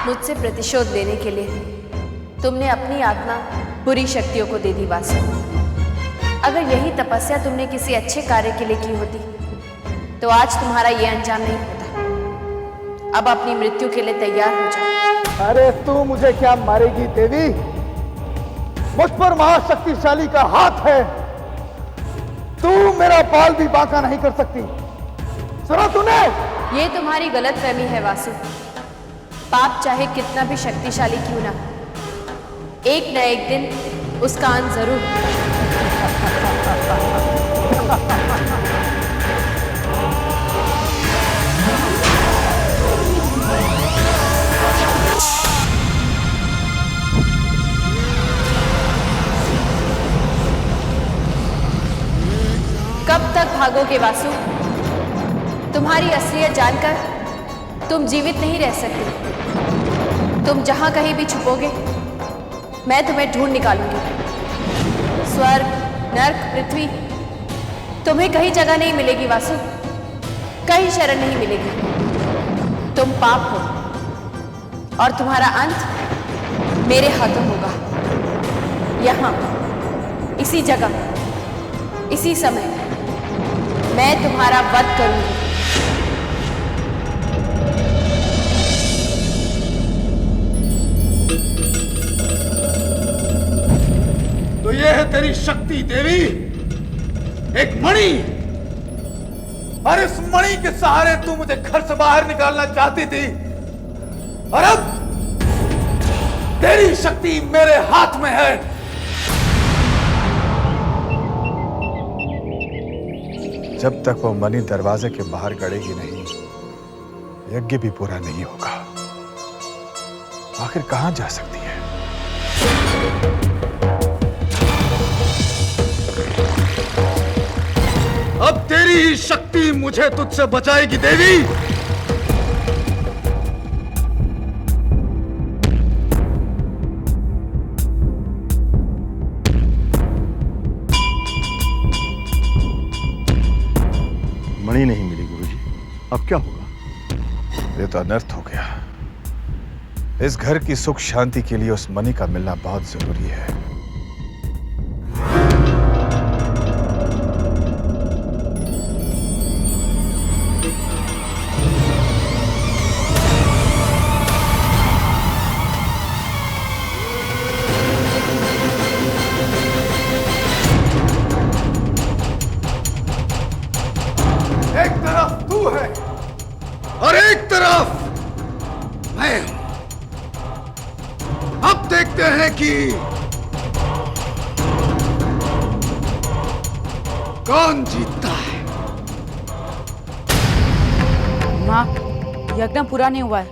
मुझसे प्रतिशोध लेने के लिए तुमने अपनी आत्मा बुरी शक्तियों को दे दी वासु। अगर यही तपस्या तुमने किसी अच्छे कार्य के लिए की होती तो आज तुम्हारा यह अंजाम नहीं होता। अब अपनी मृत्यु के लिए तैयार हो जाओ। अरे तू मुझे क्या मारेगी देवी? मुझ पर महाशक्तिशाली का हाथ है। तू मेरा बाल भी बांका नहीं कर सकती। सुना तूने? ये तुम्हारी गलतफहमी है वासु। पाप चाहे कितना भी शक्तिशाली क्यों ना, एक न एक दिन उसका अंत जरूर कब तक भागोगे वासु? तुम्हारी असलियत जानकर तुम जीवित नहीं रह सकते। तुम जहां कहीं भी छुपोगे मैं तुम्हें ढूंढ निकालूंगी। स्वर्ग, नर्क, पृथ्वी, तुम्हें कहीं जगह नहीं मिलेगी वासु, कहीं शरण नहीं मिलेगी। तुम पाप हो और तुम्हारा अंत मेरे हाथों होगा। यहां, इसी जगह, इसी समय मैं तुम्हारा वध करूंगी। तो ये है तेरी शक्ति देवी, एक मणि, और इस मणि के सहारे तू मुझे घर से बाहर निकालना चाहती थी, और अब तेरी शक्ति मेरे हाथ में है। जब तक वो मणि दरवाजे के बाहर गड़ेगी नहीं, यज्ञ भी पूरा नहीं होगा। आखिर कहां जा सकती है? अब तेरी ही शक्ति मुझे तुझसे बचाएगी देवी। मणि नहीं मिली गुरुजी, अब क्या होगा? ये तो अनर्थ हो गया। इस घर की सुख शांति के लिए उस मणि का मिलना बहुत जरूरी है। एक तरफ तू है और एक तरफ मैं हूं। अब देखते हैं कि कौन जीतता है। माँ, यज्ञ पूरा नहीं हुआ है।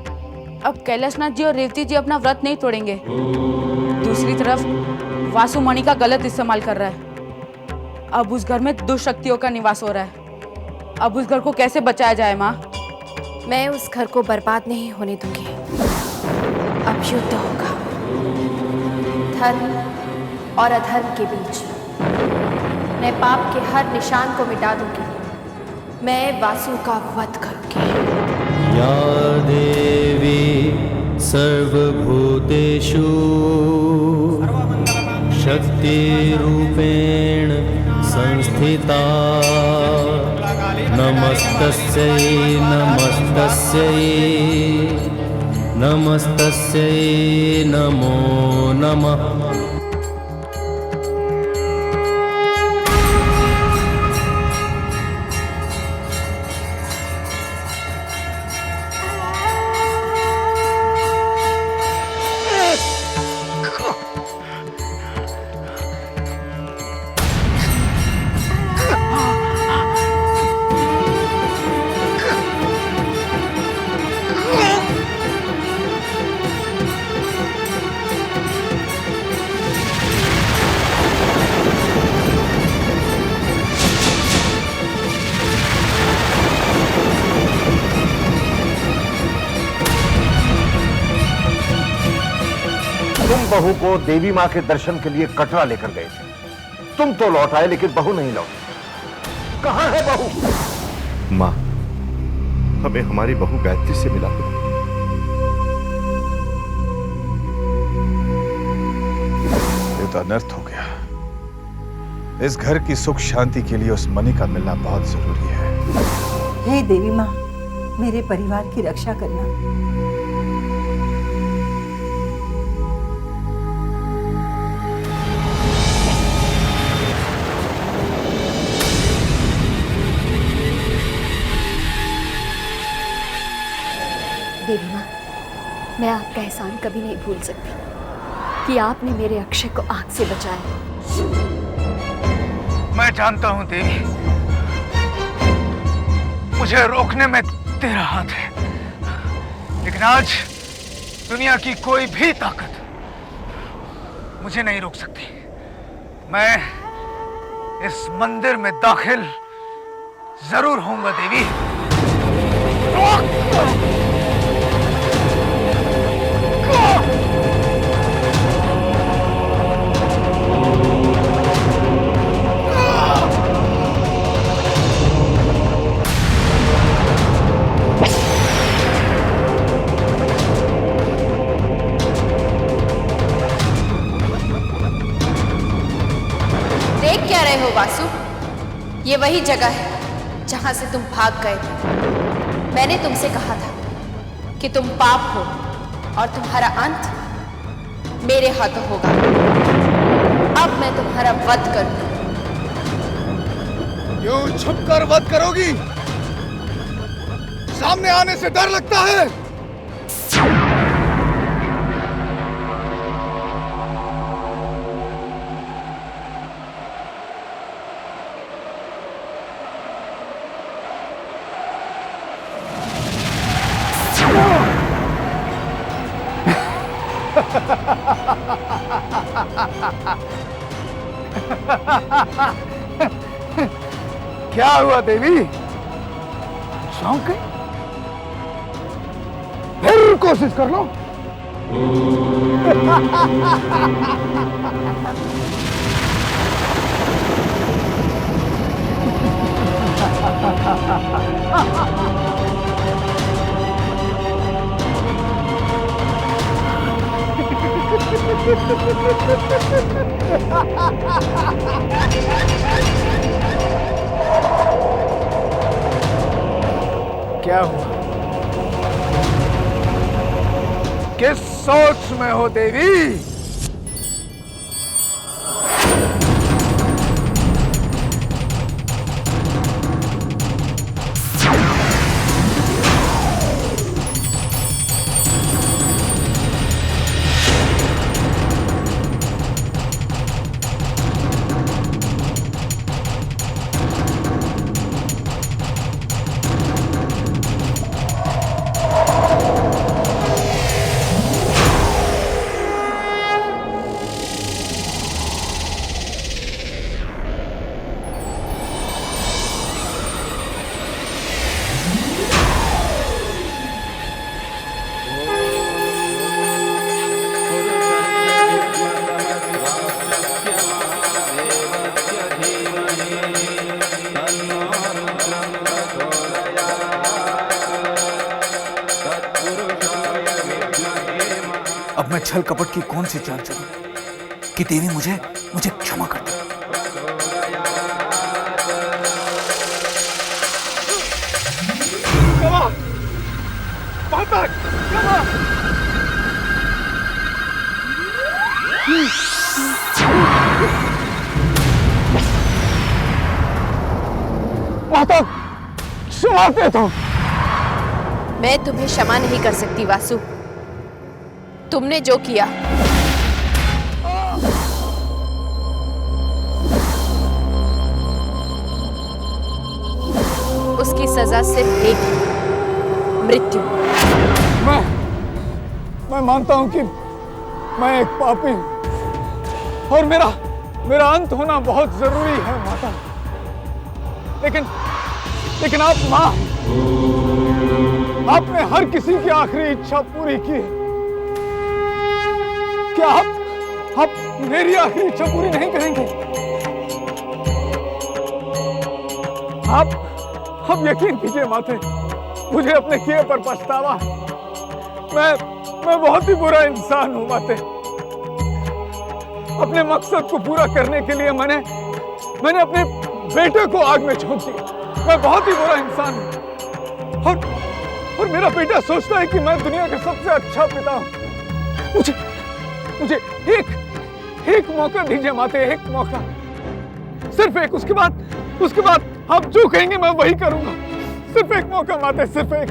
अब कैलाशनाथ जी और रेवती जी अपना व्रत नहीं तोड़ेंगे। दूसरी तरफ वासु मणि का गलत इस्तेमाल कर रहा है। अब उस घर में दुष्शक्तियों का निवास हो रहा है। अब उस घर को कैसे बचाया जाए माँ? मैं उस घर को बर्बाद नहीं होने दूंगी। अब युद्ध होगा धर्म और अधर्म के बीच। मैं पाप के हर निशान को मिटा दूंगी। मैं वासु का वध करूंगी। या देवी सर्वभूतेषु शक्तिरूपेण संस्थिता नमस्तस्यै नमस्तस्यै नमस्तस्यै नमो नमः। तुम बहू को देवी मां के दर्शन के लिए कटरा लेकर गए थे। तुम तो लौट आए लेकिन बहू नहीं लौटी। कहां है बहू? मां, हमें हमारी बहू गायत्री से मिला दो। ये तो अनर्थ हो गया। इस घर की सुख शांति के लिए उस मणि का मिलना बहुत जरूरी है। हे देवी माँ, मेरे परिवार की रक्षा करना। देवी माँ, मैं आपका एहसान कभी नहीं भूल सकती कि आपने मेरे अक्षय को आग से बचाया। मैं जानता हूं देवी, मुझे रोकने में तेरा हाथ है, लेकिन आज दुनिया की कोई भी ताकत मुझे नहीं रोक सकती। मैं इस मंदिर में दाखिल जरूर होऊंगा देवी। देख क्या रहे हो वासु? ये वही जगह है जहां से तुम भाग गए थे। मैंने तुमसे कहा था कि तुम पाप हो और तुम्हारा अंत मेरे हाथों होगा। अब मैं तुम्हारा वध करूंगा। यूं छुपकर वध करोगी? सामने आने से डर लगता है? क्या हुआ देवी? चौंक गई? फिर कोशिश कर लो। क्या हुआ? किस सोच में हो देवी? अब मैं छल कपट की कौन सी चाल चलूं कि देवी मुझे क्षमा कर दे। माता, क्षमा दे दो। मैं तुम्हें क्षमा नहीं कर सकती वासु। तुमने जो किया उसकी सजा सिर्फ एक, मृत्यु। मैं मानता हूं कि मैं एक पापी हूं और मेरा अंत होना बहुत जरूरी है माता, लेकिन आप मां, आपने हर किसी की आखिरी इच्छा पूरी की है। क्या आप मेरी आखिरी इच्छा पूरी नहीं करेंगे? आप यकीन कीजिए माते, मुझे अपने किए पर पछतावा। मैं बहुत ही बुरा इंसान हूं माते। अपने मकसद को पूरा करने के लिए मैंने अपने बेटे को आग में झोंक दिया। मैं बहुत ही बुरा इंसान हूं और मेरा बेटा सोचता है कि मैं दुनिया का सबसे अच्छा पिता हूं। मुझे एक मौका दीजिए माते, एक मौका, सिर्फ एक। उसके बाद आप जो कहेंगे मैं वही करूंगा। सिर्फ एक मौका माते, सिर्फ एक।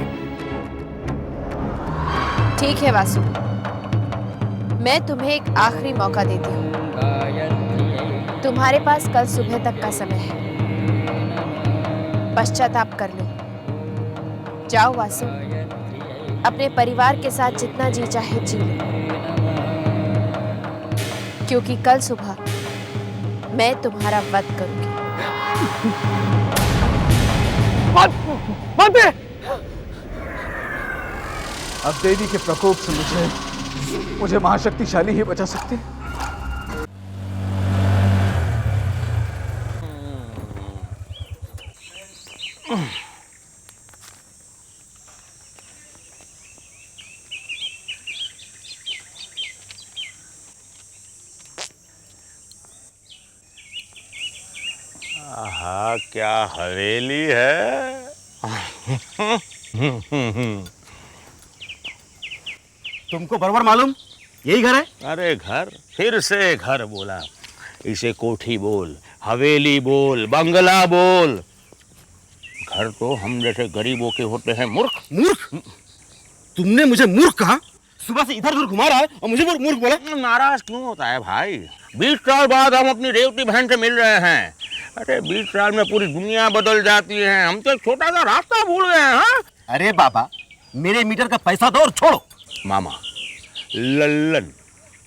ठीक है वासु, मैं तुम्हें एक आखिरी मौका देती हूँ। तुम्हारे पास कल सुबह तक का समय है, पश्चाताप कर लो। जाओ वासु, अपने परिवार के साथ जितना जी चाहे जी लो, क्योंकि कल सुबह मैं तुम्हारा वध करूंगी। माते! अब देवी के प्रकोप से मुझे महाशक्तिशाली ही बचा सकते हैं। आहा, क्या हवेली है। तुमको बराबर मालूम यही घर है? अरे घर, फिर से घर बोला। इसे कोठी बोल, हवेली बोल, बंगला बोल। घर तो हम जैसे गरीबों के होते हैं मूर्ख। मूर्ख? तुमने मुझे मूर्ख कहा? सुबह से इधर उधर घुमा रहा है और मुझे मूर्ख बोला? नाराज क्यों होता है भाई? 20 साल बाद हम अपनी रेवती बहन से मिल रहे हैं। अरे 20 साल में पूरी दुनिया बदल जाती है। हम तो एक छोटा सा रास्ता भूल गए हैं। हाँ? अरे बाबा, मेरे मीटर का पैसा दो और छोड़ो। मामा, लल्लन,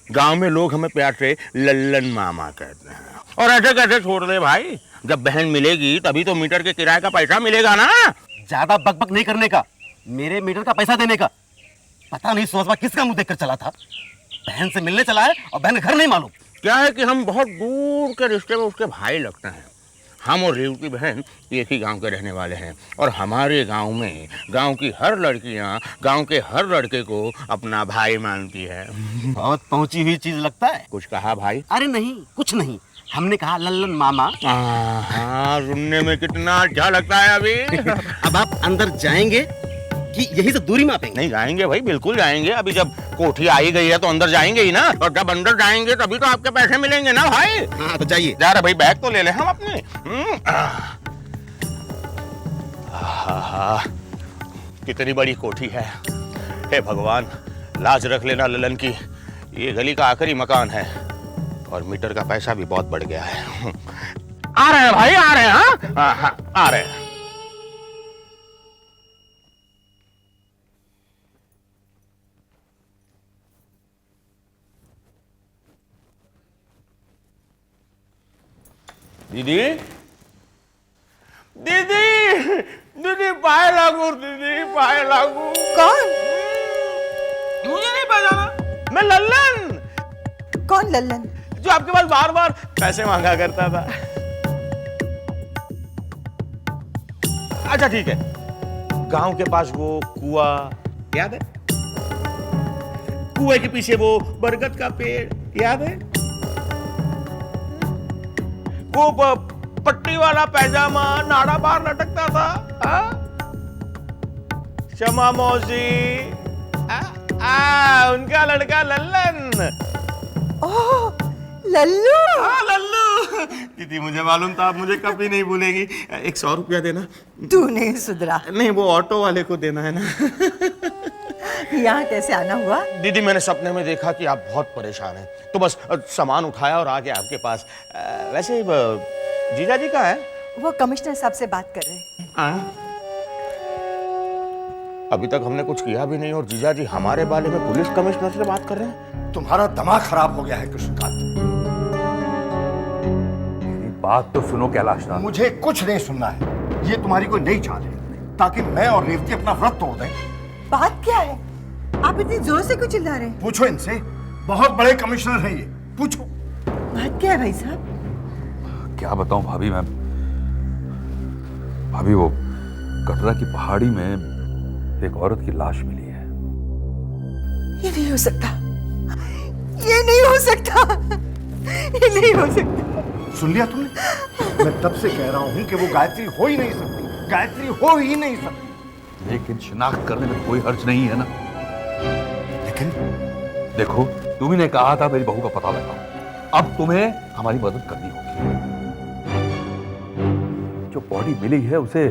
गांव में लोग हमें प्यार से लल्लन मामा कहते हैं। और ऐसे कैसे छोड़ दे भाई? जब बहन मिलेगी तभी तो मीटर के किराए का पैसा मिलेगा ना। ज्यादा बकबक नहीं करने का, मेरे मीटर का पैसा देने का। पता नहीं सुबह किसका मुंह देखकर चला था। बहन से मिलने चला है और बहन का घर नहीं मालूम। क्या है कि हम बहुत दूर के रिश्ते में उसके भाई लगते हैं। हम और रेवती बहन एक ही गांव के रहने वाले हैं और हमारे गांव में गांव की हर लड़कियां गांव के हर लड़के को अपना भाई मानती है। बहुत पहुंची हुई चीज लगता है। कुछ कहा भाई? अरे नहीं, कुछ नहीं। हमने कहा लल्लन मामा। हाँ, सुनने में कितना अच्छा लगता है अभी। अब आप अंदर जाएंगे कि यही से दूरी मापेंगे? नहीं, जाएंगे भाई, बिल्कुल जाएंगे। अभी जब कोठी आई गई है तो अंदर जाएंगे ही ना। और जब अंदर जाएंगे तभी तो आपके पैसे मिलेंगे ना भाई। हाँ तो जाइए। जा रहे भाई, बैग तो ले ले हम अपने। कितनी बड़ी कोठी है। हे भगवान, लाज रख लेना ललन की। ये गली का आखिरी मकान है और मीटर का पैसा भी बहुत बढ़ गया है। आ रहे हैं भाई, आ रहे हैं। हाँ, आ रहे हैं। दीदी, दीदी, दीदी पाए लागू, दीदी पाए लागू। कौन? मुझे नहीं पहचाना? मैं लल्लन। कौन लल्लन? जो आपके पास बार बार पैसे मांगा करता था। अच्छा ठीक है, गांव के पास वो कुआ याद है? कुएं के पीछे वो बरगद का पेड़ याद है? वो पट्टी वाला पैजामा नाड़ा बाहर लटकता था। क्षमा मौसी, उनका लड़का लल्लन। ओह, लल्लू। हाँ लल्लू। दीदी मुझे मालूम था आप मुझे कभी नहीं भूलेगी। 100 रुपया देना। तू नहीं सुधरा। नहीं, वो ऑटो वाले को देना है ना। यहाँ कैसे आना हुआ? दीदी मैंने सपने में देखा कि आप बहुत परेशान हैं, तो बस सामान उठाया और आ गया आपके पास। वैसे जीजा जी कहाँ है? वो कमिश्नर साहब से बात कर रहे हैं। अभी तक हमने कुछ किया भी नहीं और जीजा जी हमारे बारे में पुलिस कमिश्नर से बात कर रहे हैं। तुम्हारा दिमाग खराब हो गया है कृष्णकांत। मेरी बात तो सुनो कैलाशनाथ। मुझे कुछ नहीं सुनना है। ये तुम्हारी कोई नई चाल है ताकि मैं और रेवती अपना व्रत तोड़ दें। बात क्या है? आप इतनी जोर से क्यों चिल्ला रहे हैं? पूछो इनसे, बहुत बड़े कमिश्नर हैं ये, पूछो। बात क्या है भाई साहब? क्या बताऊं भाभी, भाभी वो कटरा की पहाड़ी में एक औरत की लाश मिली है। ये नहीं हो सकता, ये नहीं हो सकता, ये नहीं हो सकता। सुन लिया तुमने? मैं तब से कह रहा हूं कि वो गायत्री हो ही नहीं सकती, गायत्री हो ही नहीं सकती। लेकिन शिनाख्त करने में कोई हर्ज नहीं है ना। लेकिन देखो, तुम्ही ने कहा था मेरी बहू का पता लगाओ, अब तुम्हें हमारी मदद करनी होगी। जो बॉडी मिली है उसे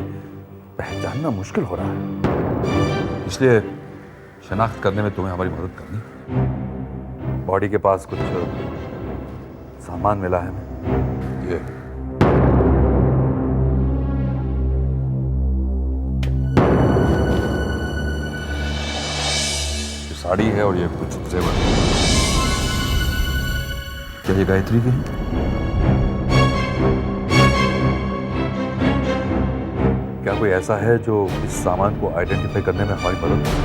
पहचानना मुश्किल हो रहा है, इसलिए शिनाख्त करने में तुम्हें हमारी मदद करनी। बॉडी के पास कुछ सामान मिला है, ये साड़ी है और ये कुछ जेवर। क्या ये गायत्री की है? क्या कोई ऐसा है जो इस सामान को आइडेंटिफाई करने में हमारी मदद करे?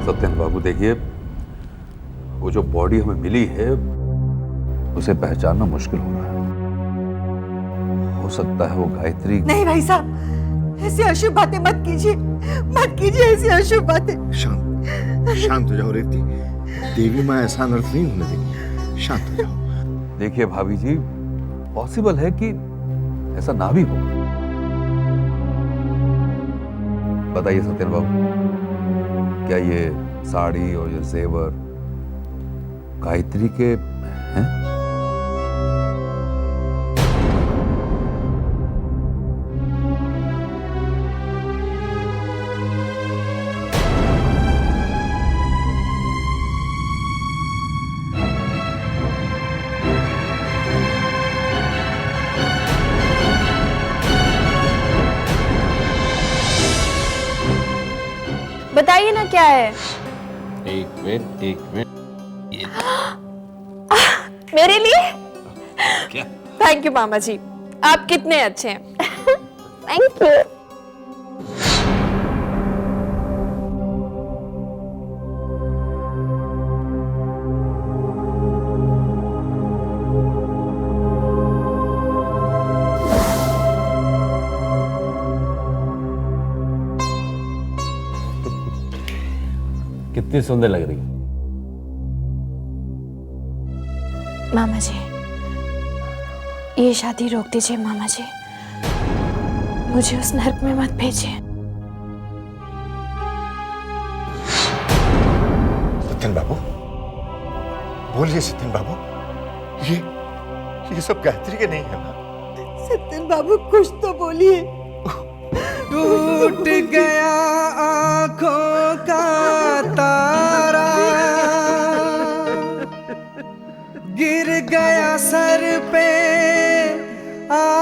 सत्यन बाबू देखिए, वो जो बॉडी हमें मिली है उसे पहचानना मुश्किल हो रहा है। हो सकता है वो गायत्री। नहीं भाई साहब, ऐसी अशुभ बातें मत कीजिए, मत कीजिए ऐसी अशुभ बातें। शांत हो जाओ रेवती, देवी माँ ऐसा अनर्थ नहीं होने देगी, शांत हो जाओ। देखिए भाभी जी, पॉसिबल है कि ऐसा ना भी हो। बताइए सत्यन बाबू, क्या ये साड़ी और ये जेवर गायत्री के हैं? बताइए ना क्या है। एक मिनट। मेरे लिए? क्या? थैंक यू मामा जी, आप कितने अच्छे हैं। Thank you. कितनी सुंदर लग रही है। मामा जी, ये शादी रोक दीजिए मामा जी, मुझे उस नर्क में मत भेजिए। सत्यन बाबू, बोलिए सत्यन बाबू, ये सब गायत्री के नहीं है ना? सत्यन बाबू कुछ तो बोलिए। टूट गया आंखों का तारा, गिर गया सर पे आसमां,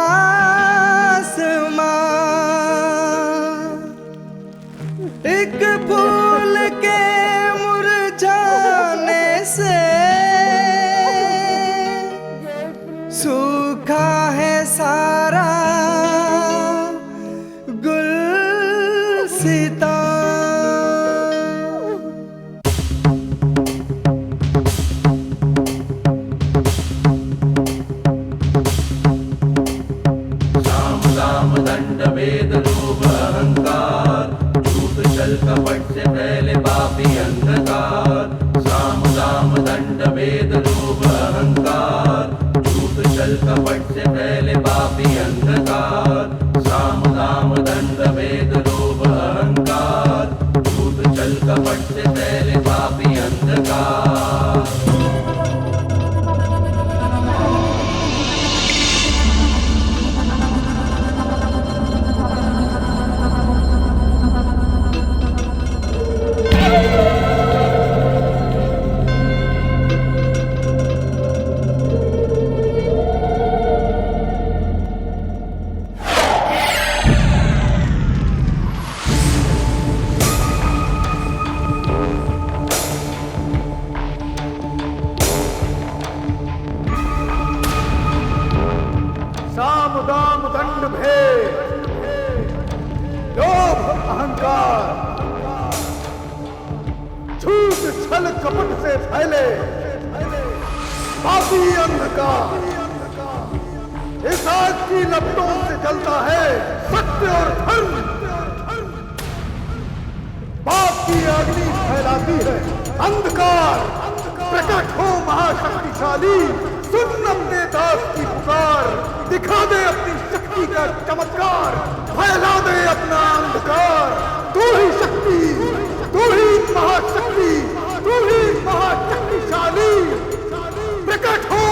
एक फूल के मुरझाने से सूखा है सारा गुलसिता। कपट से पहले पापी अंधकार, साम दाम दंड भेद लोभ अहंकार। झूठ छल कपट से पहले पापी अंधकार, साम दाम दंड भेद लोभ अहंकार। झूठ छल कपट से पहले पापी अंधकार। छल कपट से फैले पापी अंधकार, इस आग की लपटों से जलता है सत्य और धर्म। पाप की अग्नि फैलाती है अंधकार। प्रकट हो महाशक्तिशाली, सुन अपने दास की पुकार, दिखा दे अपनी शक्ति का चमत्कार, फैला दे अपना अंधकार। तू ही शक्ति, तू ही महाशक्ति, तू ही महाशक्तिशाली। प्रकट हो,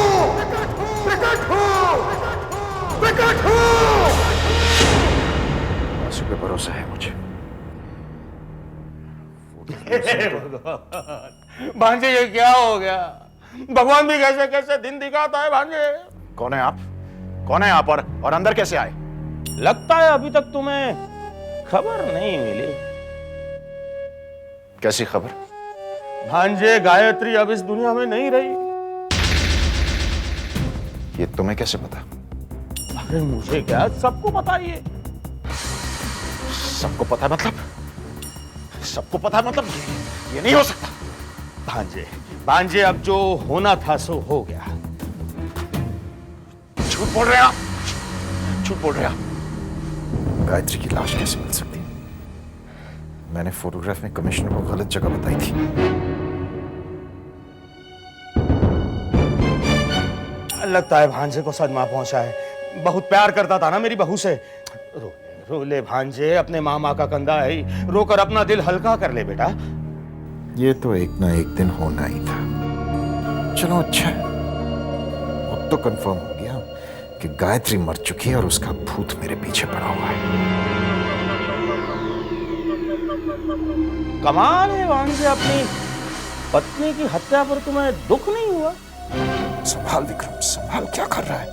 प्रकट हो, प्रकट हो। वासु पे भरोसा है मुझे। भांजे ये क्या हो गया? भगवान भी कैसे कैसे दिन दिखाता है भांजे। कौन है आप? कौन है आप और अंदर कैसे आए? लगता है अभी तक तुम्हें खबर नहीं मिली। कैसी खबर? भांजे गायत्री अब इस दुनिया में नहीं रही। ये तुम्हें कैसे पता? अरे मुझे क्या, सबको पता ही है। सबको पता मतलब? सबको पता मतलब ये नहीं हो सकता। भांजे, भांजे अब जो होना था सो हो गया। झूठ बोल रहे हैं आप, झूठ बोल रहे हैं आप। गायत्री की लाश कैसे मिल सकती? मैंने फोटोग्राफ में कमिश्नर को गलत जगह बताई थी। लगता है भांजे को सदमा पहुंचा है। बहुत प्यार करता था ना मेरी बहू से। रो ले भांजे, अपने मामा का कंधा है, रोकर अपना दिल हल्का कर ले बेटा। ये तो एक ना एक दिन होना ही था। चलो अच्छा है, अब तो कंफर्म हो गया कि गायत्री मर चुकी है और उसका भूत मेरे पीछे पड़ा हुआ है। कमाल है भांजे, अपनी पत्नी की हत्या पर तुम्हें दुख नहीं हुआ? संभाल विक्रम, संभाल। क्या कर रहा है?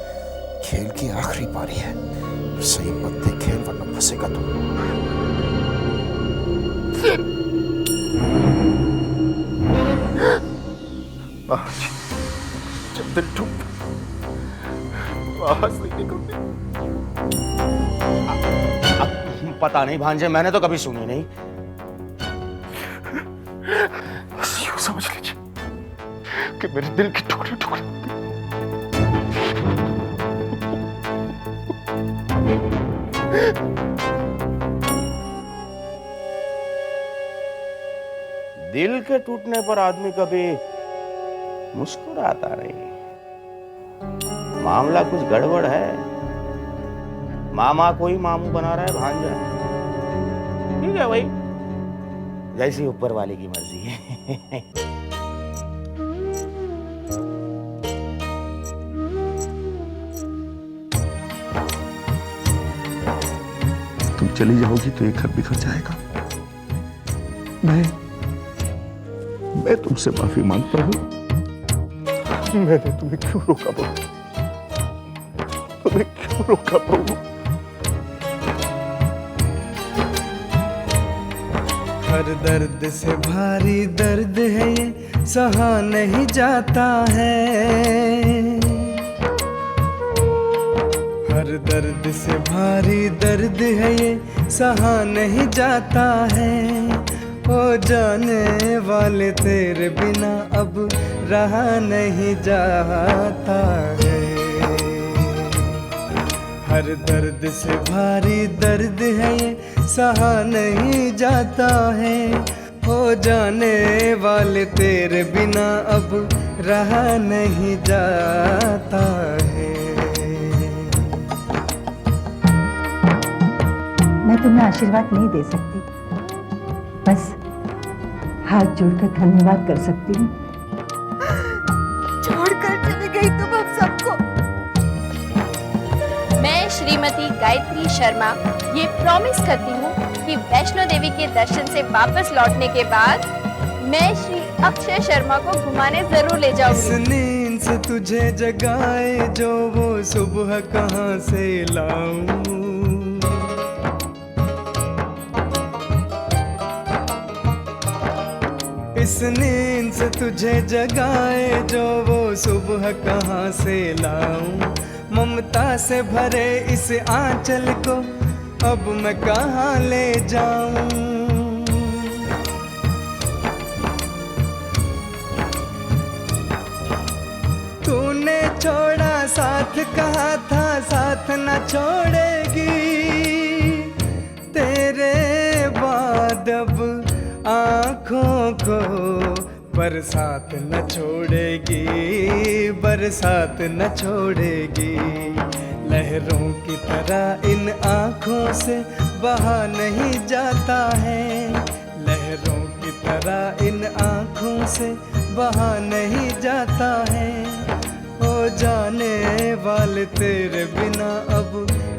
खेल की आखिरी पारी है, सही पत्ते खेल वरना फंसेगा तो। जब दिल टूटता आवाज नहीं निकलती। पता नहीं भांजे, मैंने तो कभी सुनी नहीं। बस यूं समझ लीजिए कि मेरे दिल के टुकड़े टुकड़े। दिल के टूटने पर आदमी कभी मुस्कुराता नहीं। मामला कुछ गड़बड़ है। मामा को ही मामू बना रहा है भांजा। ठीक है भाई, जैसी ऊपर वाले की मर्जी है। तुम चली जाओगी तो ये घर बिखर जाएगा। मैं तुमसे माफी मांगता हूं। मैंने तुम्हें क्यों रोका बहू? तुम्हें क्यों रोका बहू? हर दर्द से भारी दर्द है ये, सहा नहीं जाता है। हर दर्द से भारी दर्द है ये, सहा नहीं जाता है। ओ जाने वाले तेरे बिना अब रहा नहीं जाता है। हर दर्द से भारी दर्द है ये, सहा नहीं जाता है। हो जाने वाले तेरे बिना अब रहा नहीं जाता है। मैं तुम्हें आशीर्वाद नहीं दे सकती, बस हाथ जोड़कर धन्यवाद कर सकती हूँ। छोड़कर चली गई तुम हम सबको। मैं श्रीमती गायत्री शर्मा ये प्रॉमिस करती हूँ कि वैष्णो देवी के दर्शन से वापस लौटने के बाद मैं श्री अक्षय शर्मा को घुमाने जरूर ले इस जाऊंगी। नींद से तुझे जगाए जो वो सुबह कहाँ से लाऊं। इस नींद से तुझे जगाए जो वो सुबह कहाँ से लाऊं। ममता से भरे इस आंचल को अब मैं कहाँ ले जाऊं। साथ कहा था साथ न छोड़ेगी, तेरे बाद अब आँखों को बरसात न छोड़ेगी, बरसात न छोड़ेगी। लहरों की तरह इन आँखों से बहा नहीं जाता है, लहरों की तरह इन आँखों से बहा नहीं जाता है। हो जाने वाले तेरे बिना अब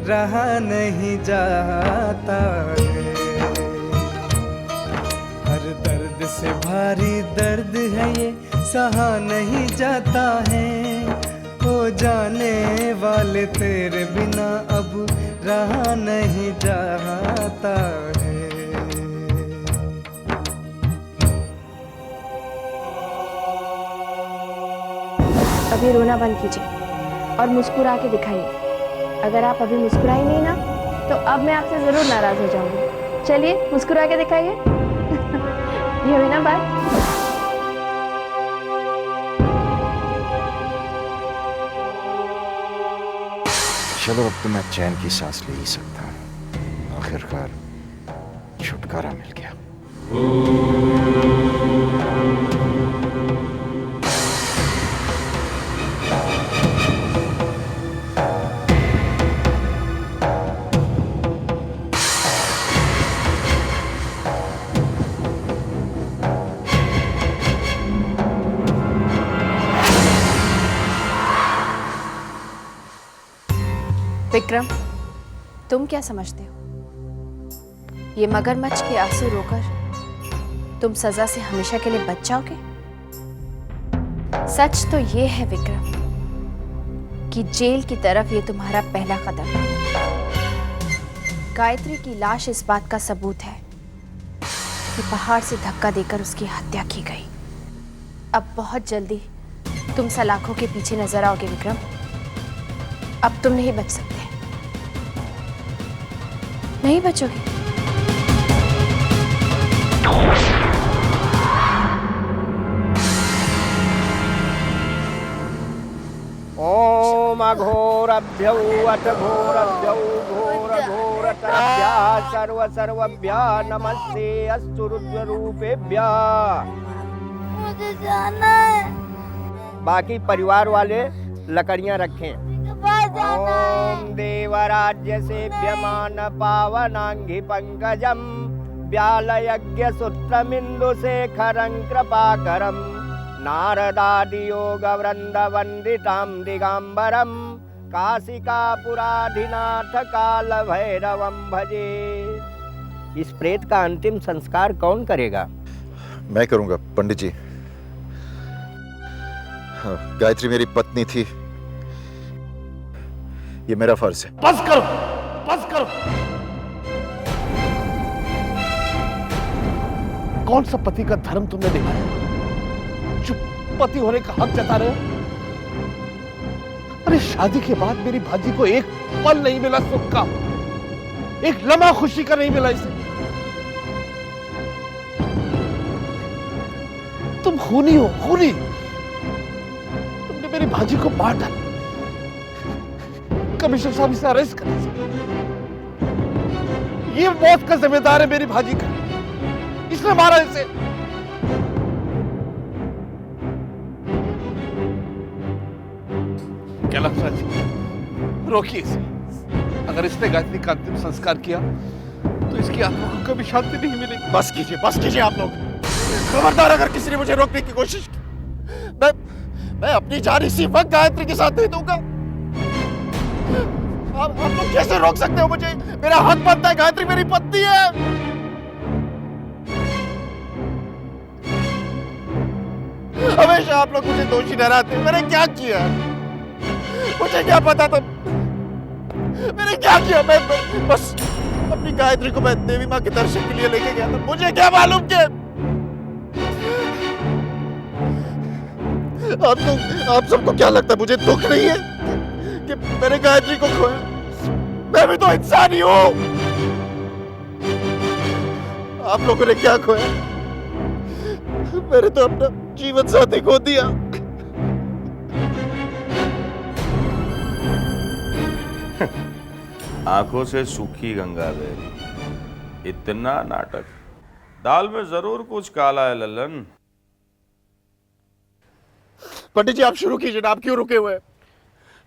रहा नहीं जाता है। हर दर्द से भारी दर्द है ये सहा नहीं जाता है। हो जाने वाले तेरे बिना अब रहा नहीं जाता है। अभी रोना बंद कीजिए और मुस्कुरा के दिखाइए। अगर आप अभी मुस्कुराई नहीं ना तो अब मैं आपसे जरूर नाराज हो जाऊंगी। चलिए मुस्कुरा के दिखाइए। ये हुई ना बात। चलो अब तो मैं चैन की सांस ले ही सकता हूँ। आखिरकार छुटकारा मिल गया। विक्रम, तुम क्या समझते हो? ये मगरमच्छ के आंसू रोकर तुम सजा से हमेशा के लिए बच जाओगे? सच तो ये है विक्रम कि जेल की तरफ ये तुम्हारा पहला कदम है। गायत्री की लाश इस बात का सबूत है कि पहाड़ से धक्का देकर उसकी हत्या की गई। अब बहुत जल्दी तुम सलाखों के पीछे नजर आओगे विक्रम। अब तुम नहीं बच सकते, नहीं बचोगे। ओम अघोरभ्यौ अथ घोरभ्यौ घोर घोरतरभ्यः सर्व सर्वभ्यः नमस्ते अस्तु रुद्ररूपेभ्यः। मुझे जाना है। बाकी परिवार वाले लकड़ियां रखें। ओम देवराज्य सेव्यमान पावनांघि पंकजम व्यालयज्ञ सूत्रमिंदु शेखरं कृपाकरम नारदादि योग वृंद वंदितां दिगंबरम काशिकापुराधिनाथ काल भैरवं भजे। इस प्रेत का अंतिम संस्कार कौन करेगा? मैं करूंगा पंडित जी। हाँ, गायत्री मेरी पत्नी थी, ये मेरा फर्ज है। बस करो, बस करो। कौन सा पति का धर्म तुमने निभाया जो पति होने का हक जता रहे हो? अरे शादी के बाद मेरी भाजी को एक पल नहीं मिला सुख का, एक लम्हा खुशी का नहीं मिला इसे। तुम खूनी हो, खूनी। तुमने मेरी भाजी को मार डाला। कमिश्नर साहब इसे अरेस्ट करें। ये मौत का जिम्मेदार है मेरी भाजी का, इसने मारा इसे। कैलाश राज जी, रोकिए इसे। अगर इसने गायत्री का अंतिम संस्कार किया तो इसकी आत्मा को कभी शांति नहीं मिलेगी। बस कीजिए आप लोग। खबरदार अगर किसी ने मुझे रोकने की कोशिश की, मैं अपनी जान इसी वक्त गायत्री के साथ दे दूंगा। आप लोग कैसे रोक सकते हो मुझे? मेरा हक बनता है, गायत्री मेरी पत्नी है। हमेशा आप लोग मुझे दोषी ठहराते। मैंने क्या किया? मुझे क्या पता था? मैंने क्या किया? मैं बस अपनी गायत्री को मैं देवी माँ के दर्शन के लिए लेके गया था। मुझे क्या मालूम कि आप सबको क्या लगता है मुझे दुख नहीं है कि मैंने गायत्री को खोया? मैं भी तो इंसान ही हूं। आप लोगों ने क्या खोया? मैंने तो अपना जीवन साथी खो दिया। आंखों से सूखी गंगा बहरी, इतना नाटक। दाल में जरूर कुछ काला है ललन। पंडित जी आप शुरू कीजिए ना, आप क्यों रुके हुए हैं?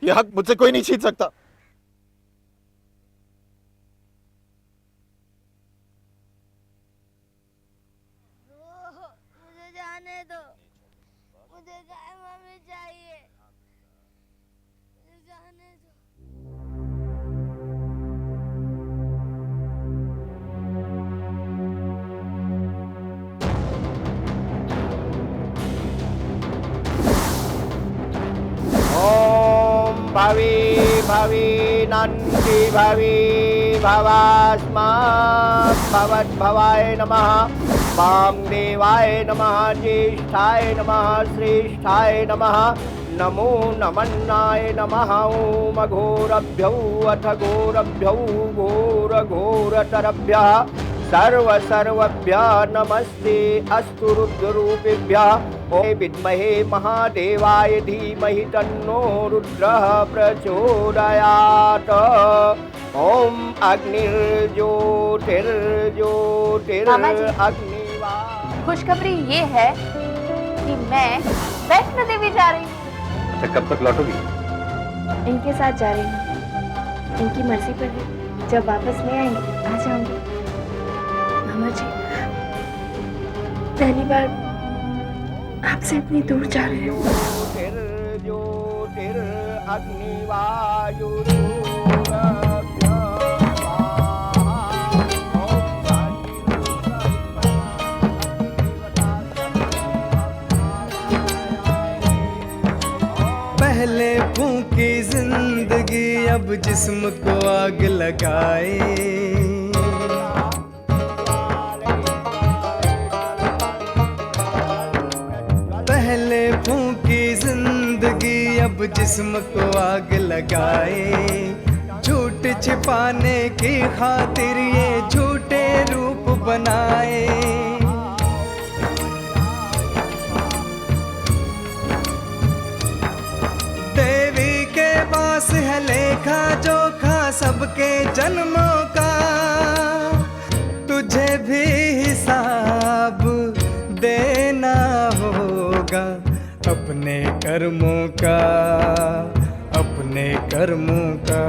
यह हक मुझसे कोई नहीं छीन सकता। मुझे जाने दो, मुझे गाय मम्मी चाहिए, मुझे जाने दो। ओम भवी भवी नंदी भवी भवास्मात् भवद्भवाय नमः। वामदेवाय नमः, ज्येष्ठाय नमः, श्रेष्ठाय नमः। नमो नमन्नाय नमः। ओम घोरभ्यौ अथ घोरभ्यौ घोरघोरतरभ्यः सर्वभ्यः नमस्ते अस्तु रुद्ररूपेभ्यः। ओम विद्महे महादेवाय धीमहि तन्नो रुद्रः प्रचोदयात्। ओम अग्निर्ज्योतिर्ज्योतिरग्निवा। खुशखबरी ये है कि मैं वैष्णो देवी जा रही हूँ। अच्छा कब तक लौटोगी? इनके साथ जा रही हूँ, इनकी मर्जी पर है। जब वापस नहीं आएंगे आ जाऊंगी। मामा जी, पहली बार आपसे इतनी दूर जा रही हूँ। ज्योतिरग्निवायु। पहले फूंकी जिंदगी अब जिस्म को आग लगाए। पहले फूंकी जिंदगी अब जिस्म को आग लगाए। झूठ छिपाने की खातिर ये झूठे रूप बनाए। देवी के पास है लेखा जोखा सबके जन्मों का। तुझे भी हिसाब देना होगा अपने कर्मों का, अपने कर्मों का।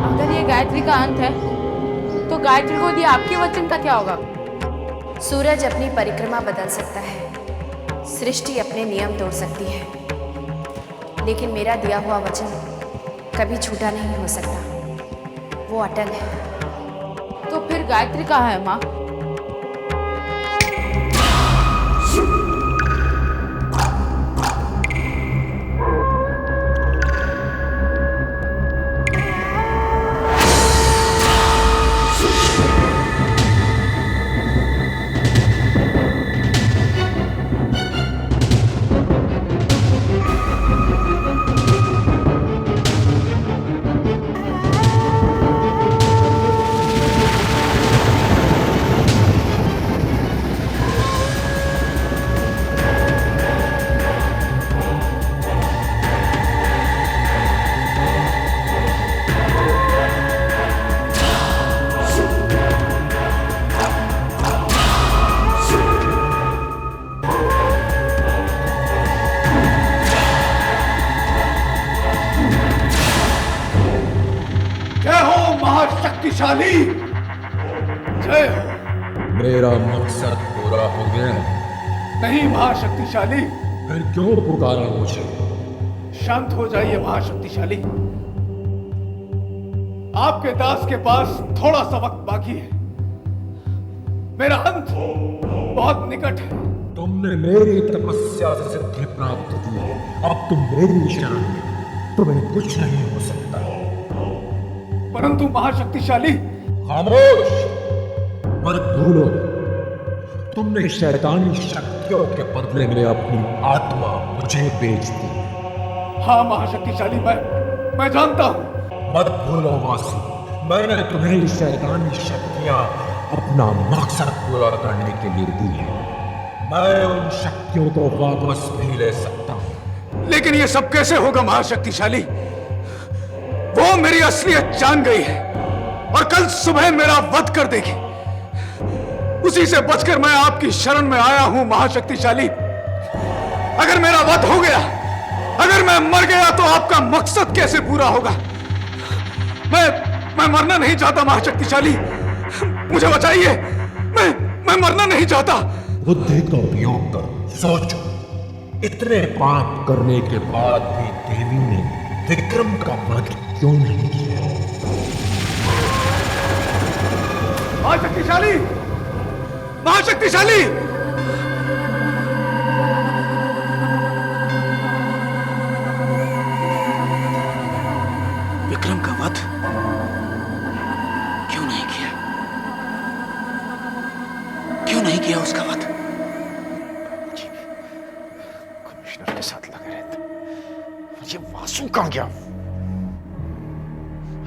अगर ये गायत्री का अंत है तो गायत्री को दिया आपके वचन का क्या होगा? सूरज अपनी परिक्रमा बदल सकता है, सृष्टि अपने नियम तोड़ सकती है, लेकिन मेरा दिया हुआ वचन कभी झूठा नहीं हो सकता। वो अटल है। तो फिर गायत्री कहाँ है माँ? शक्तिशाली जय हो। मेरा मकसद पूरा हो गया। नहीं महाशक्तिशाली। फिर क्यों पुकारा मुझे? शांत हो जाइए महाशक्तिशाली। आपके दास के पास थोड़ा सा वक्त बाकी है। मेरा अंत बहुत निकट है। तुमने मेरी तपस्या से सिद्धि प्राप्त की है, अब तुम मेरी शरण में, तुम्हें कुछ नहीं हो सकता। परंतु महाशक्तिशाली। खामोश मत भूलो, तुमने शैतानी शक्तियों के बदले में अपनी आत्मा मुझे बेच दी। हाँ महाशक्तिशाली, मैं जानता हूँ। मत भूलो वासी, मैंने तुम्हें शैतानी शक्तियां अपना मकसद पूरा करने के लिए दी है। मैं उन शक्तियों को वापस भी ले सकता हूँ, लेकिन ये सब कैसे होगा महाशक्तिशाली? वो मेरी असलियत जान गई है और कल सुबह मेरा वध कर देगी। उसी से बचकर मैं आपकी शरण में आया हूं महाशक्तिशाली। अगर मेरा वध हो गया, अगर मैं मर गया तो आपका मकसद कैसे पूरा होगा? मैं मरना नहीं चाहता महाशक्तिशाली, मुझे बचाइए। मैं मरना नहीं चाहता। बुद्धि का उपयोग कर, सोचो। इतने पाप करने के बाद भी देवी ने विक्रम का वध क्यों नहीं किया? महाशक्तिशाली, महाशक्तिशाली! विक्रम का वध क्यों नहीं किया? क्यों नहीं किया उसका वध? कमिश्नर के साथ लगे रहते। ये वासु कहां गया?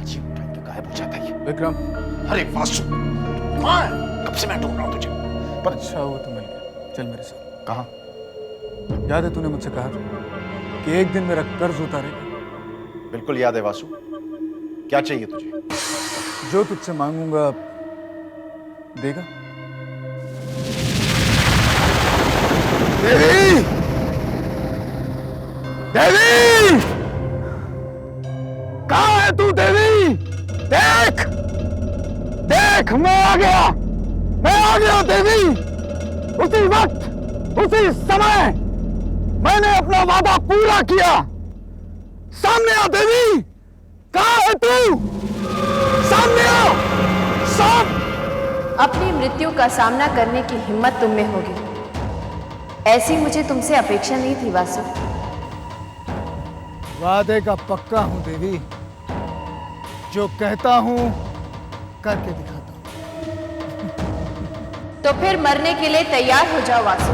अजीब टाइम पे गायब हो जाता है ये। विक्रम, अरे वासु कहां है? कब से मैं ढूंढ रहा हूं तुझे। पर अच्छा हुआ तू मिल गया। चल मेरे साथ। कहां? याद है तूने मुझसे कहा था कि एक दिन मेरा कर्ज उतारेगा? बिल्कुल याद है वासु। क्या चाहिए तुझे? जो तुझसे मांगूंगा देगा? देवी! देवी! कहां है तू देवी? देख! देख, मैं आ गया! मैं आ गया देवी! उसी वक्त, उसी समय मैंने अपना वादा पूरा किया। सामने आ देवी! कहां है तू? सामने आ! अपनी मृत्यु का सामना करने की हिम्मत तुम में होगी, ऐसी मुझे तुमसे अपेक्षा नहीं थी वासु। वादे का पक्का हूं देवी, जो कहता हूं करके दिखाता हूं। तो फिर मरने के लिए तैयार हो जाओ वासु।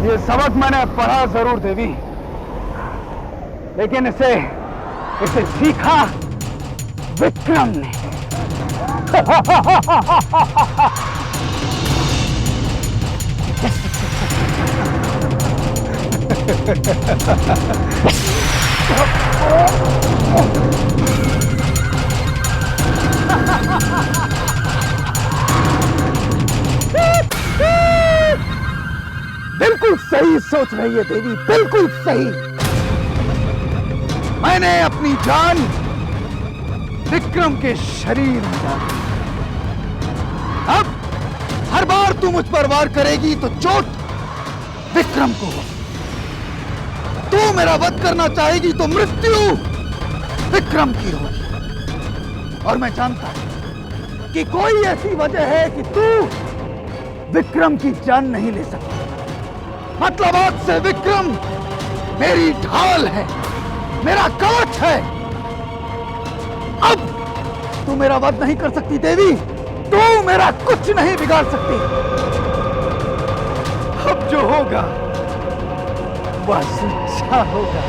ये सबक मैंने पढ़ा जरूर देवी, लेकिन इसे सीखा विक्रम ने। बिल्कुल सही सोच रही है देवी, बिल्कुल सही। मैंने अपनी जान विक्रम के शरीर में डाली। अब हर बार तू मुझ पर वार करेगी तो चोट विक्रम को होगी। तू मेरा वध करना चाहेगी तो मृत्यु विक्रम की होगी। और मैं जानता हूं कि कोई ऐसी वजह है कि तू विक्रम की जान नहीं ले सकती। मतलब आज से विक्रम मेरी ढाल है, मेरा कवच है। अब तू मेरा वध नहीं कर सकती देवी, तू मेरा कुछ नहीं बिगाड़ सकती। अब जो होगा वह सच्चा होगा।